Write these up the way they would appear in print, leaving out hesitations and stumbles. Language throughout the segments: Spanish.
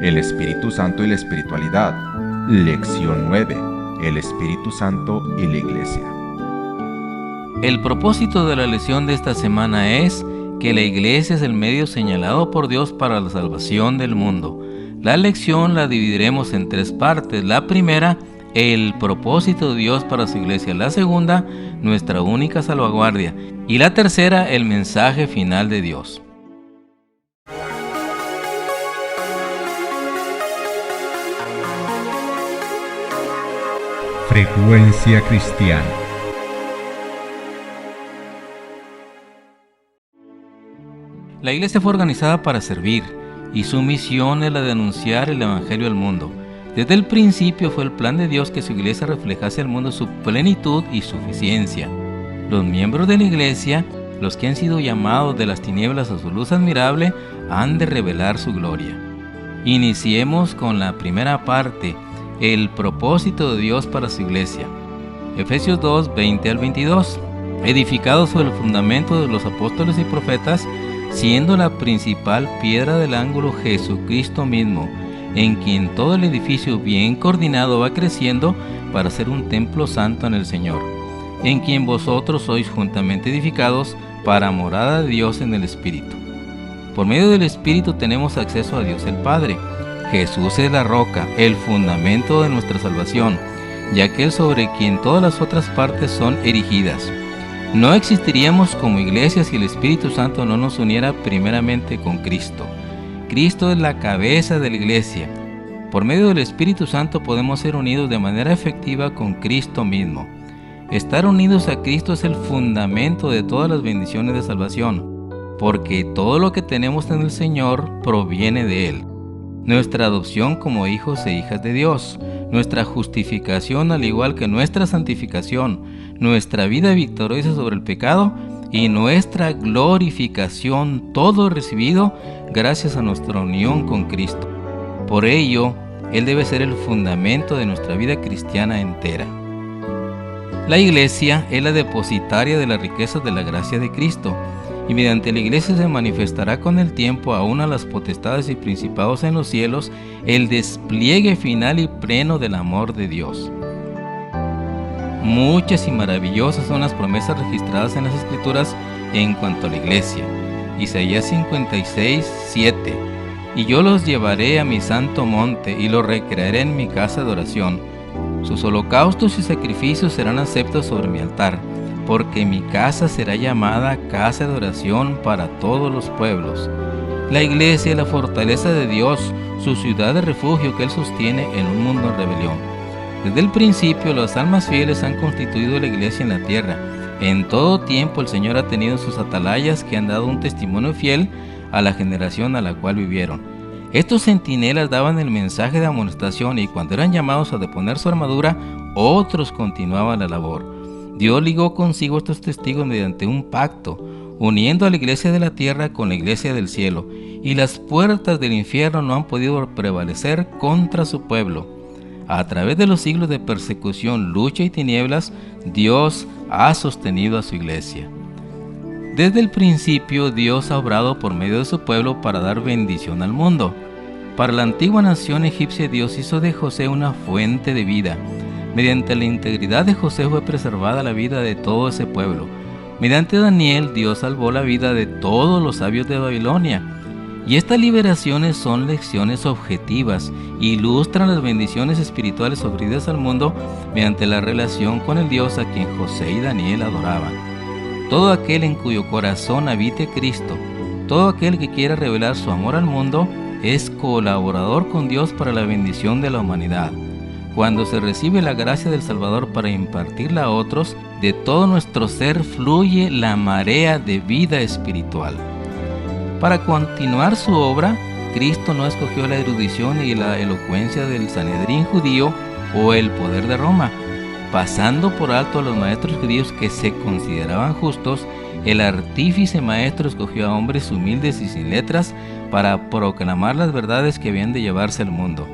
El Espíritu Santo y la espiritualidad. Lección 9. El Espíritu Santo y la Iglesia. El propósito de la lección de esta semana es que la Iglesia es el medio señalado por Dios para la salvación del mundo. La lección la dividiremos en 3 partes. La primera, el propósito de Dios para su Iglesia. La segunda, nuestra única salvaguardia. Y la tercera, el mensaje final de Dios. Frecuencia Cristiana. La Iglesia fue organizada para servir, y su misión es la de anunciar el Evangelio al mundo. Desde el principio fue el plan de Dios que su Iglesia reflejase al mundo su plenitud y suficiencia. Los miembros de la Iglesia, los que han sido llamados de las tinieblas a su luz admirable, han de revelar su gloria. Iniciemos con la primera parte, el propósito de Dios para su Iglesia. Efesios 2, 20 al 22. Edificado sobre el fundamento de los apóstoles y profetas, siendo la principal piedra del ángulo Jesucristo mismo, en quien todo el edificio bien coordinado va creciendo para ser un templo santo en el Señor, en quien vosotros sois juntamente edificados para morada de Dios en el Espíritu. Por medio del Espíritu tenemos acceso a Dios el Padre. Jesús es la roca, el fundamento de nuestra salvación, y aquel sobre quien todas las otras partes son erigidas. No existiríamos como iglesia si el Espíritu Santo no nos uniera primeramente con Cristo. Cristo es la cabeza de la iglesia. Por medio del Espíritu Santo podemos ser unidos de manera efectiva con Cristo mismo. Estar unidos a Cristo es el fundamento de todas las bendiciones de salvación, porque todo lo que tenemos en el Señor proviene de Él. Nuestra adopción como hijos e hijas de Dios, nuestra justificación al igual que nuestra santificación, nuestra vida victoriosa sobre el pecado y nuestra glorificación, todo recibido gracias a nuestra unión con Cristo. Por ello, Él debe ser el fundamento de nuestra vida cristiana entera. La Iglesia es la depositaria de las riquezas de la gracia de Cristo, y mediante la Iglesia se manifestará con el tiempo aún a las potestades y principados en los cielos el despliegue final y pleno del amor de Dios. Muchas y maravillosas son las promesas registradas en las Escrituras en cuanto a la Iglesia. Isaías 56, 7. Y yo los llevaré a mi santo monte y los recrearé en mi casa de oración. Sus holocaustos y sacrificios serán aceptos sobre mi altar, porque mi casa será llamada casa de oración para todos los pueblos. La Iglesia es la fortaleza de Dios, su ciudad de refugio que Él sostiene en un mundo en rebelión. Desde el principio, las almas fieles han constituido la Iglesia en la tierra. En todo tiempo el Señor ha tenido sus atalayas que han dado un testimonio fiel a la generación a la cual vivieron. Estos centinelas daban el mensaje de amonestación y cuando eran llamados a deponer su armadura, otros continuaban la labor. Dios ligó consigo estos testigos mediante un pacto, uniendo a la iglesia de la tierra con la iglesia del cielo, y las puertas del infierno no han podido prevalecer contra su pueblo. A través de los siglos de persecución, lucha y tinieblas, Dios ha sostenido a su iglesia. Desde el principio, Dios ha obrado por medio de su pueblo para dar bendición al mundo. Para la antigua nación egipcia, Dios hizo de José una fuente de vida. Mediante la integridad de José fue preservada la vida de todo ese pueblo. Mediante Daniel, Dios salvó la vida de todos los sabios de Babilonia. Y estas liberaciones son lecciones objetivas, ilustran las bendiciones espirituales ofrecidas al mundo mediante la relación con el Dios a quien José y Daniel adoraban. Todo aquel en cuyo corazón habite Cristo, todo aquel que quiera revelar su amor al mundo, es colaborador con Dios para la bendición de la humanidad. Cuando se recibe la gracia del Salvador para impartirla a otros, de todo nuestro ser fluye la marea de vida espiritual. Para continuar su obra, Cristo no escogió la erudición y la elocuencia del Sanedrín judío o el poder de Roma. Pasando por alto a los maestros judíos que se consideraban justos, el artífice maestro escogió a hombres humildes y sin letras para proclamar las verdades que habían de llevarse al mundo.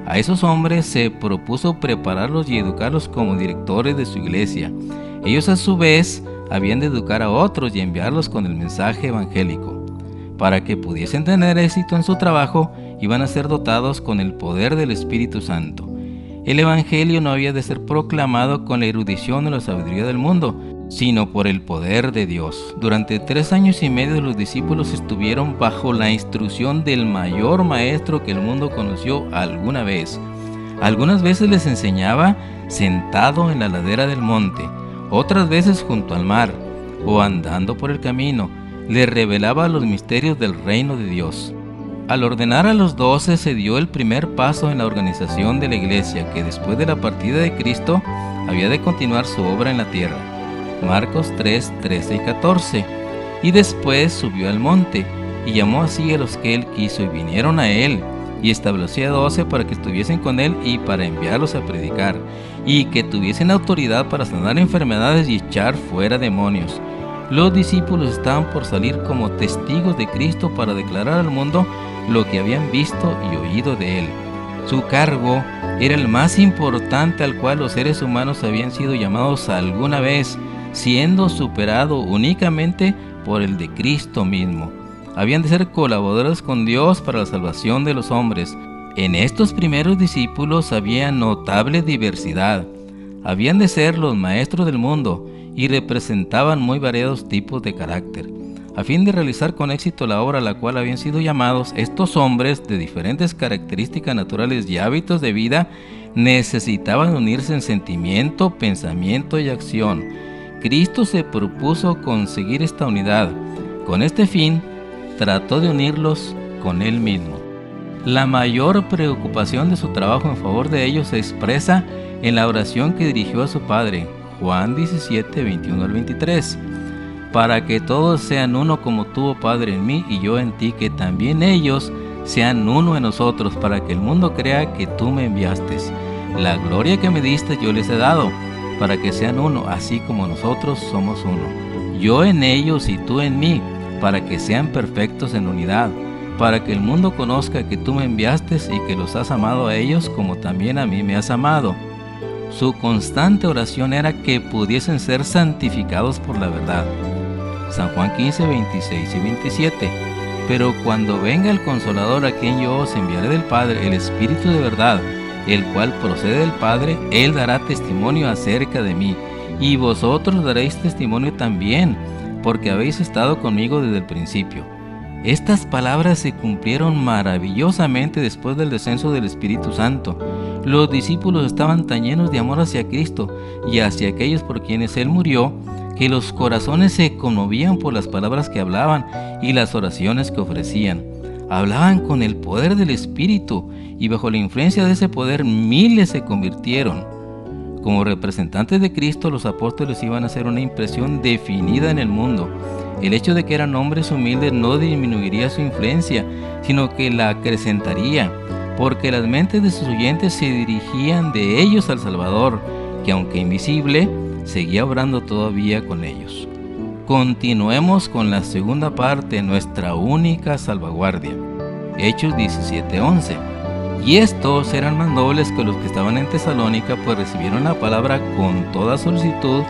A esos hombres se propuso prepararlos y educarlos como directores de su iglesia. Ellos a su vez habían de educar a otros y enviarlos con el mensaje evangélico. Para que pudiesen tener éxito en su trabajo iban a ser dotados con el poder del Espíritu Santo. El Evangelio no había de ser proclamado con la erudición o la sabiduría del mundo, sino por el poder de Dios. Durante 3 años y medio los discípulos estuvieron bajo la instrucción del mayor maestro que el mundo conoció alguna vez. Algunas veces les enseñaba sentado en la ladera del monte, otras veces junto al mar o andando por el camino. Les revelaba los misterios del reino de Dios. Al ordenar a los 12 se dio el primer paso en la organización de la iglesia, que después de la partida de Cristo había de continuar su obra en la tierra. Marcos 3, 13 y 14. Y después subió al monte, y llamó así a los que él quiso, y vinieron a él, y estableció a 12 para que estuviesen con él y para enviarlos a predicar, y que tuviesen autoridad para sanar enfermedades y echar fuera demonios. Los discípulos estaban por salir como testigos de Cristo para declarar al mundo lo que habían visto y oído de él. Su cargo era el más importante al cual los seres humanos habían sido llamados alguna vez, siendo superado únicamente por el de Cristo mismo. Habían de ser colaboradores con Dios para la salvación de los hombres. En estos primeros discípulos había notable diversidad. Habían de ser los maestros del mundo y representaban muy variados tipos de carácter. A fin de realizar con éxito la obra a la cual habían sido llamados, estos hombres de diferentes características naturales y hábitos de vida necesitaban unirse en sentimiento, pensamiento y acción. Cristo se propuso conseguir esta unidad. Con este fin, trató de unirlos con Él mismo. La mayor preocupación de su trabajo en favor de ellos se expresa en la oración que dirigió a su Padre, Juan 17, 21 al 23. Para que todos sean uno como tú, oh Padre, en mí y yo en ti, que también ellos sean uno en nosotros, para que el mundo crea que tú me enviaste. La gloria que me diste yo les he dado, para que sean uno, así como nosotros somos uno. Yo en ellos y tú en mí, para que sean perfectos en unidad, para que el mundo conozca que tú me enviaste y que los has amado a ellos como también a mí me has amado. Su constante oración era que pudiesen ser santificados por la verdad. San Juan 15, 26 y 27. Pero cuando venga el Consolador, a quien yo os enviaré del Padre, el Espíritu de verdad, el cual procede del Padre, Él dará testimonio acerca de mí, y vosotros daréis testimonio también, porque habéis estado conmigo desde el principio. Estas palabras se cumplieron maravillosamente después del descenso del Espíritu Santo. Los discípulos estaban tan llenos de amor hacia Cristo y hacia aquellos por quienes Él murió, que los corazones se conmovían por las palabras que hablaban y las oraciones que ofrecían. Hablaban con el poder del Espíritu, y bajo la influencia de ese poder miles se convirtieron. Como representantes de Cristo, los apóstoles iban a hacer una impresión definida en el mundo. El hecho de que eran hombres humildes no disminuiría su influencia, sino que la acrecentaría, porque las mentes de sus oyentes se dirigían de ellos al Salvador, que aunque invisible, seguía obrando todavía con ellos. Continuemos con la segunda parte, nuestra única salvaguardia. Hechos 17:11. Y estos eran más nobles que los que estaban en Tesalónica, pues recibieron la palabra con toda solicitud,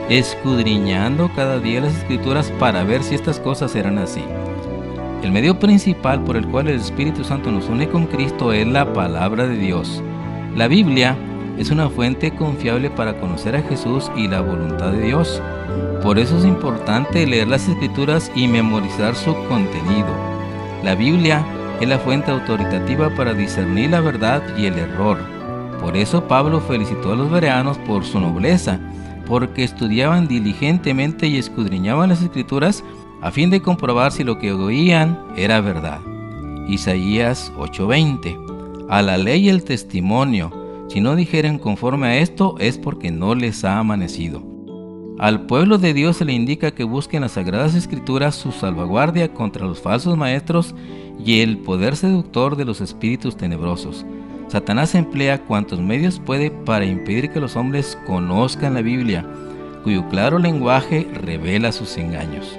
escudriñando cada día las Escrituras para ver si estas cosas eran así. El medio principal por el cual el Espíritu Santo nos une con Cristo es la palabra de Dios. La Biblia es una fuente confiable para conocer a Jesús y la voluntad de Dios. Por eso es importante leer las Escrituras y memorizar su contenido. La Biblia es la fuente autoritativa para discernir la verdad y el error. Por eso Pablo felicitó a los bereanos por su nobleza, porque estudiaban diligentemente y escudriñaban las Escrituras a fin de comprobar si lo que oían era verdad. Isaías 8:20. A la ley y el testimonio, si no dijeren conforme a esto, es porque no les ha amanecido. Al pueblo de Dios se le indica que busquen las Sagradas Escrituras su salvaguardia contra los falsos maestros y el poder seductor de los espíritus tenebrosos. Satanás emplea cuantos medios puede para impedir que los hombres conozcan la Biblia, cuyo claro lenguaje revela sus engaños.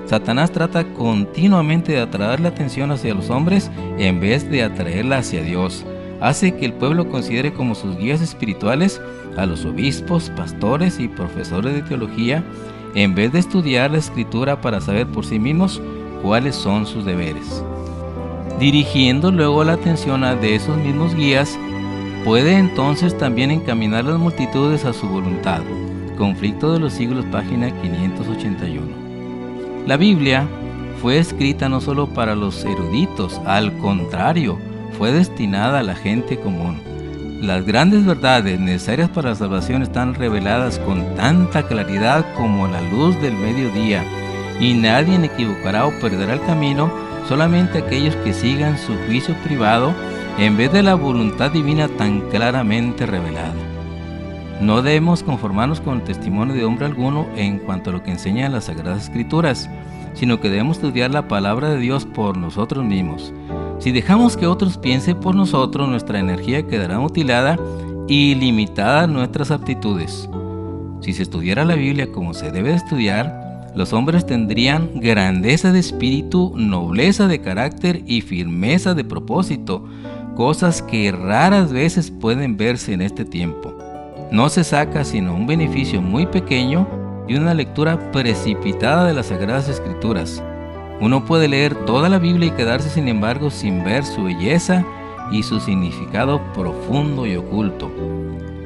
Satanás trata continuamente de atraer la atención hacia los hombres en vez de atraerla hacia Dios. Hace que el pueblo considere como sus guías espirituales a los obispos, pastores y profesores de teología, en vez de estudiar la Escritura para saber por sí mismos cuáles son sus deberes. dirigiendo luego la atención de esos mismos guías, puede entonces también encaminar las multitudes a su voluntad. Conflicto de los siglos, página 581. La Biblia fue escrita no solo para los eruditos, al contrario, fue destinada a la gente común. Las grandes verdades necesarias para la salvación están reveladas con tanta claridad como la luz del mediodía, y nadie equivocará o perderá el camino, solamente aquellos que sigan su juicio privado en vez de la voluntad divina tan claramente revelada. No debemos conformarnos con el testimonio de hombre alguno en cuanto a lo que enseñan las Sagradas Escrituras, sino que debemos estudiar la palabra de Dios por nosotros mismos. Si dejamos que otros piensen por nosotros, nuestra energía quedará mutilada y limitadas nuestras aptitudes. Si se estudiara la Biblia como se debe de estudiar, los hombres tendrían grandeza de espíritu, nobleza de carácter y firmeza de propósito, cosas que raras veces pueden verse en este tiempo. No se saca sino un beneficio muy pequeño de una lectura precipitada de las Sagradas Escrituras. Uno puede leer toda la Biblia y quedarse sin embargo sin ver su belleza y su significado profundo y oculto.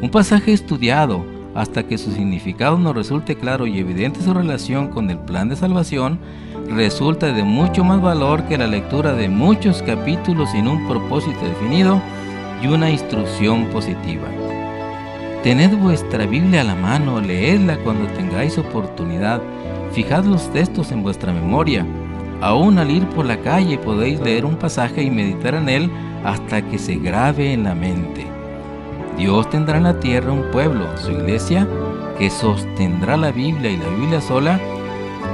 Un pasaje estudiado hasta que su significado nos resulte claro y evidente su relación con el plan de salvación, resulta de mucho más valor que la lectura de muchos capítulos sin un propósito definido y una instrucción positiva. Tened vuestra Biblia a la mano, leedla cuando tengáis oportunidad, fijad los textos en vuestra memoria. Aún al ir por la calle podéis leer un pasaje y meditar en él hasta que se grabe en la mente. Dios tendrá en la tierra un pueblo, su iglesia, que sostendrá la Biblia y la Biblia sola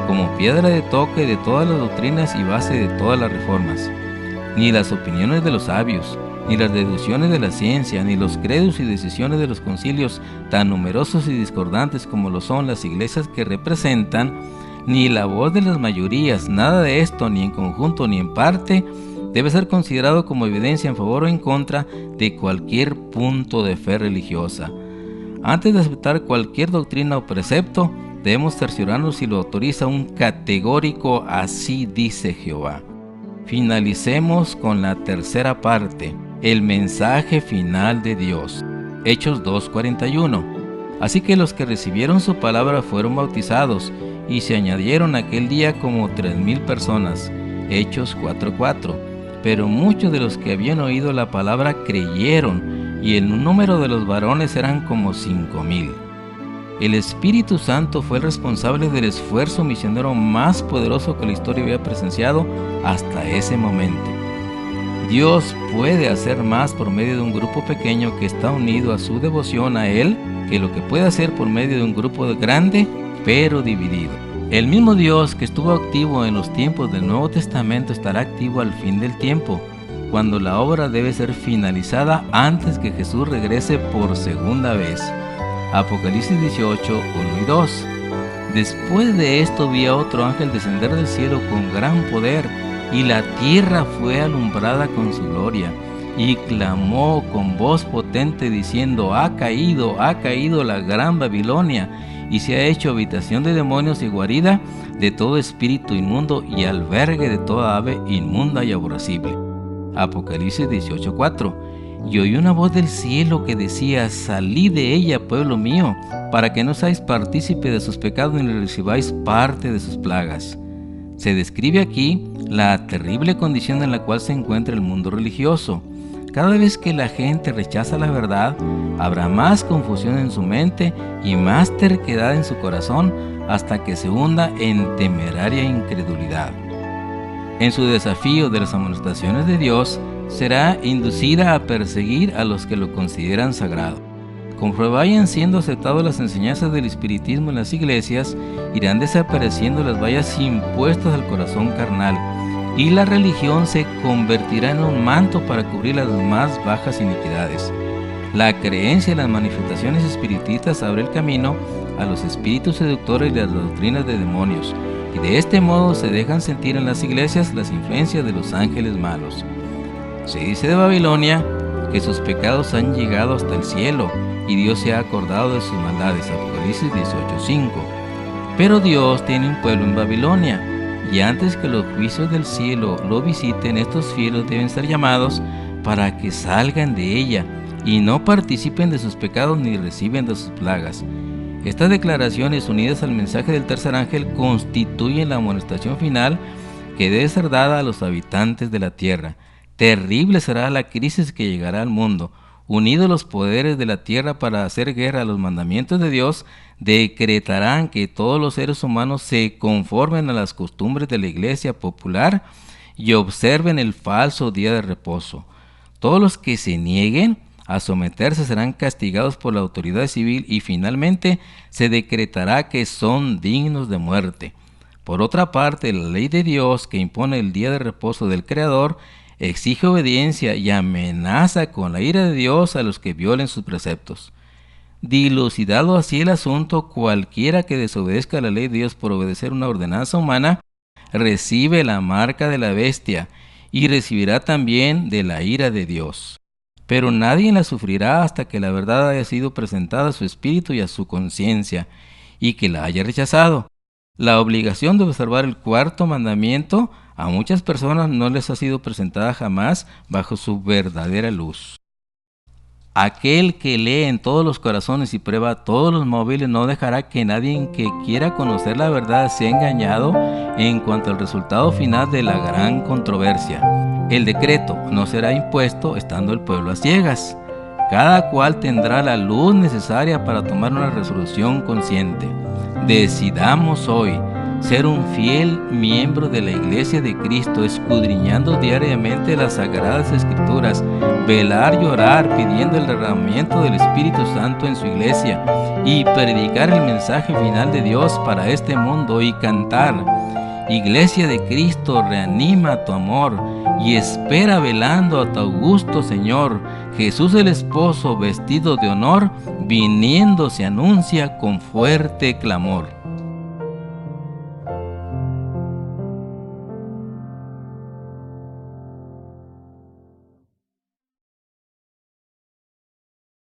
como piedra de toque de todas las doctrinas y base de todas las reformas. Ni las opiniones de los sabios, ni las deducciones de la ciencia, ni los credos y decisiones de los concilios tan numerosos y discordantes como lo son las iglesias que representan, ni la voz de las mayorías, nada de esto, ni en conjunto ni en parte, debe ser considerado como evidencia en favor o en contra de cualquier punto de fe religiosa. Antes de aceptar cualquier doctrina o precepto, debemos cerciorarnos si lo autoriza un categórico "así dice Jehová". Finalicemos con la tercera parte, el mensaje final de Dios. Hechos 2:41. Así que los que recibieron su palabra fueron bautizados, y se añadieron aquel día como 3,000 personas. Hechos 4:4. Pero muchos de los que habían oído la palabra creyeron, y el número de los varones eran como 5,000. El Espíritu Santo fue el responsable del esfuerzo misionero más poderoso que la historia había presenciado hasta ese momento. Dios puede hacer más por medio de un grupo pequeño que está unido a su devoción a Él que lo que puede hacer por medio de un grupo grande pero dividido. El mismo Dios que estuvo activo en los tiempos del Nuevo Testamento estará activo al fin del tiempo, cuando la obra debe ser finalizada antes que Jesús regrese por segunda vez. Apocalipsis 18, 1 y 2. Después de esto vi a otro ángel descender del cielo con gran poder, y la tierra fue alumbrada con su gloria, y clamó con voz potente diciendo: ha caído la gran Babilonia, y se ha hecho habitación de demonios y guarida de todo espíritu inmundo y albergue de toda ave inmunda y aborrecible. Apocalipsis 18:4. Y oí una voz del cielo que decía: salid de ella, pueblo mío, para que no seáis partícipe de sus pecados ni recibáis parte de sus plagas. Se describe aquí la terrible condición en la cual se encuentra el mundo religioso. Cada vez que la gente rechaza la verdad, habrá más confusión en su mente y más terquedad en su corazón hasta que se hunda en temeraria incredulidad. En su desafío de las amonestaciones de Dios, será inducida a perseguir a los que lo consideran sagrado. Conforme vayan siendo aceptadas las enseñanzas del espiritismo en las iglesias, irán desapareciendo las vallas impuestas al corazón carnal, y la religión se convertirá en un manto para cubrir las más bajas iniquidades. La creencia en las manifestaciones espiritistas abre el camino a los espíritus seductores y las doctrinas de demonios, y de este modo se dejan sentir en las iglesias las influencias de los ángeles malos. Se dice de Babilonia que sus pecados han llegado hasta el cielo y Dios se ha acordado de sus maldades. Apocalipsis 18:5. Pero Dios tiene un pueblo en Babilonia, y antes que los juicios del cielo lo visiten, estos fieles deben ser llamados para que salgan de ella y no participen de sus pecados ni reciben de sus plagas. Estas declaraciones, unidas al mensaje del tercer ángel, constituyen la amonestación final que debe ser dada a los habitantes de la tierra. Terrible será la crisis que llegará al mundo. Unidos los poderes de la tierra para hacer guerra a los mandamientos de Dios, decretarán que todos los seres humanos se conformen a las costumbres de la iglesia popular y observen el falso día de reposo. Todos los que se nieguen a someterse serán castigados por la autoridad civil y finalmente se decretará que son dignos de muerte. Por otra parte, la ley de Dios que impone el día de reposo del Creador exige obediencia y amenaza con la ira de Dios a los que violen sus preceptos. Dilucidado así el asunto, cualquiera que desobedezca la ley de Dios por obedecer una ordenanza humana, recibe la marca de la bestia y recibirá también de la ira de Dios. Pero nadie la sufrirá hasta que la verdad haya sido presentada a su espíritu y a su conciencia, y que la haya rechazado. La obligación de observar el cuarto mandamiento a muchas personas no les ha sido presentada jamás bajo su verdadera luz. Aquel que lee en todos los corazones y prueba todos los móviles no dejará que nadie que quiera conocer la verdad sea engañado en cuanto al resultado final de la gran controversia. El decreto no será impuesto estando el pueblo a ciegas. Cada cual tendrá la luz necesaria para tomar una resolución consciente. Decidamos hoy ser un fiel miembro de la Iglesia de Cristo, escudriñando diariamente las Sagradas Escrituras, velar y orar pidiendo el derramamiento del Espíritu Santo en su Iglesia y predicar el mensaje final de Dios para este mundo y cantar: Iglesia de Cristo, reanima tu amor y espera velando a tu augusto Señor. Jesús el esposo vestido de honor, viniendo se anuncia con fuerte clamor.